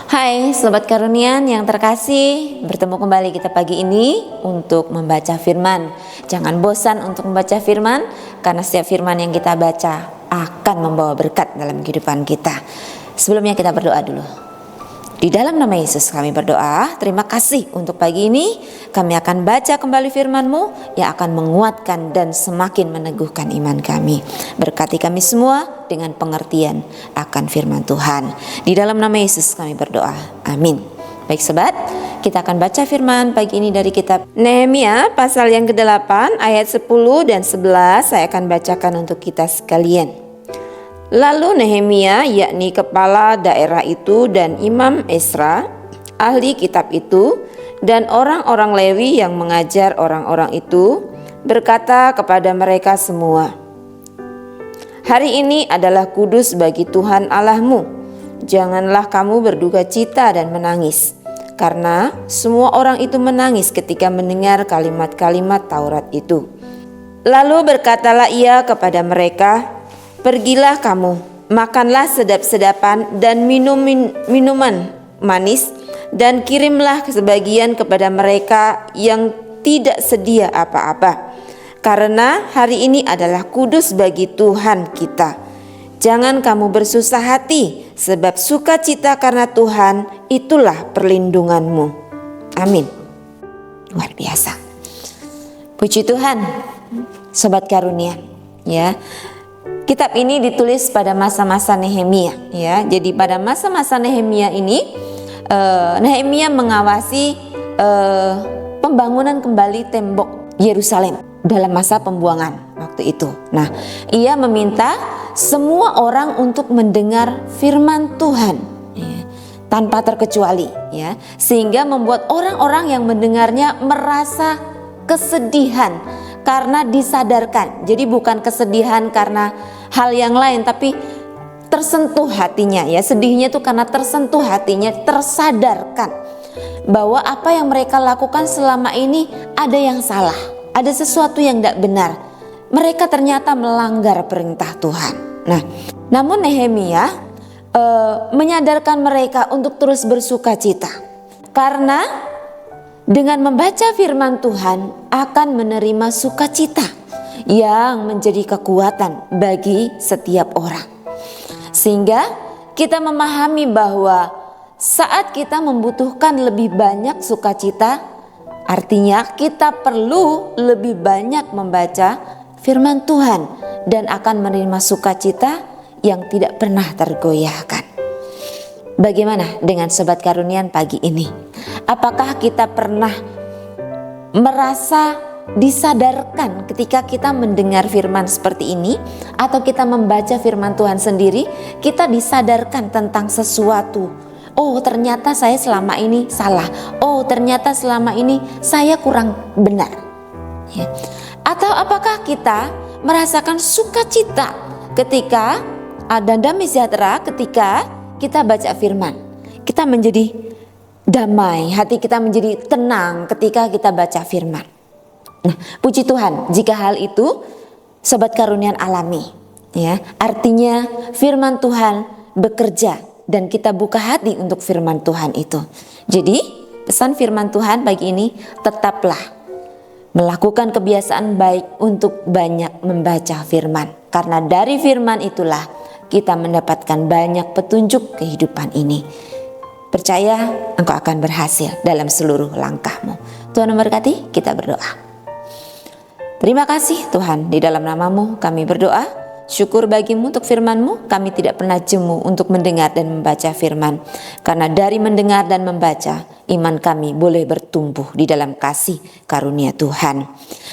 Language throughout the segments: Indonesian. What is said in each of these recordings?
Hai Sobat Karunian yang terkasih, bertemu kembali kita pagi ini untuk membaca firman. Jangan bosan untuk membaca firman, karena setiap firman yang kita baca akan membawa berkat dalam kehidupan kita. Sebelumnya kita berdoa dulu. Di dalam nama Yesus kami berdoa, terima kasih untuk pagi ini. Kami akan baca kembali firman-Mu yang akan menguatkan dan semakin meneguhkan iman kami. Berkati kami semua dengan pengertian akan firman Tuhan. Di dalam nama Yesus kami berdoa, amin. Baik sobat, kita akan baca firman pagi ini dari kitab Nehemia pasal yang ke-8 ayat 10 dan 11. Saya akan bacakan untuk kita sekalian. Lalu Nehemia, yakni kepala daerah itu, dan Imam Ezra, ahli kitab itu, dan orang-orang Lewi yang mengajar orang-orang itu, berkata kepada mereka semua, "Hari ini adalah kudus bagi Tuhan Allahmu. Janganlah kamu berduka cita dan menangis." Karena semua orang itu menangis ketika mendengar kalimat-kalimat Taurat itu. Lalu berkatalah ia kepada mereka, "Pergilah kamu, makanlah sedap-sedapan dan minuman manis, dan kirimlah sebagian kepada mereka yang tidak sedia apa-apa. Karena hari ini adalah kudus bagi Tuhan kita. Jangan kamu bersusah hati, sebab sukacita karena Tuhan itulah perlindunganmu." Amin. Luar biasa. Puji Tuhan, Sobat Karunia, ya. Kitab ini ditulis pada masa-masa Nehemia, ya. Jadi pada masa-masa Nehemia ini, Nehemia mengawasi pembangunan kembali tembok Yerusalem dalam masa pembuangan waktu itu. Nah, ia meminta semua orang untuk mendengar firman Tuhan, ya, tanpa terkecuali, ya, sehingga membuat orang-orang yang mendengarnya merasa kesedihan karena disadarkan. Jadi bukan kesedihan karena hal yang lain, tapi tersentuh hatinya, ya. Sedihnya itu karena tersentuh hatinya, tersadarkan bahwa apa yang mereka lakukan selama ini ada yang salah, ada sesuatu yang tidak benar. Mereka ternyata melanggar perintah Tuhan. Nah, namun Nehemia menyadarkan mereka untuk terus bersuka cita, karena dengan membaca firman Tuhan akan menerima sukacita yang menjadi kekuatan bagi setiap orang. Sehingga kita memahami bahwa saat kita membutuhkan lebih banyak sukacita, artinya kita perlu lebih banyak membaca firman Tuhan dan akan menerima sukacita yang tidak pernah tergoyahkan. Bagaimana dengan Sobat Karunian pagi ini? Apakah kita pernah merasa disadarkan ketika kita mendengar firman seperti ini, atau kita membaca firman Tuhan sendiri, kita disadarkan tentang sesuatu. Oh, ternyata saya selama ini salah. Oh, ternyata selama ini saya kurang benar. Ya. Atau apakah kita merasakan sukacita ketika ada damai sejahtera ketika kita baca firman? Kita menjadi damai, hati kita menjadi tenang ketika kita baca firman. Nah, puji Tuhan jika hal itu Sobat Karunian alami, ya. Artinya firman Tuhan bekerja dan kita buka hati untuk firman Tuhan itu. Jadi pesan firman Tuhan pagi ini, tetaplah melakukan kebiasaan baik untuk banyak membaca firman, karena dari firman itulah kita mendapatkan banyak petunjuk kehidupan ini. Percaya engkau akan berhasil dalam seluruh langkahmu. Tuhan memberkati, kita berdoa. Terima kasih Tuhan, di dalam nama-Mu kami berdoa. Syukur bagimu untuk firman-Mu, kami tidak pernah jemu untuk mendengar dan membaca firman. Karena dari mendengar dan membaca, iman kami boleh bertumbuh di dalam kasih karunia Tuhan.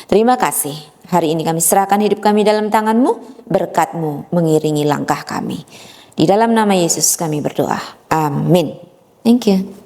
Terima kasih, hari ini kami serahkan hidup kami dalam tangan-Mu, berkat-Mu mengiringi langkah kami. Di dalam nama Yesus kami berdoa, amin. Thank you.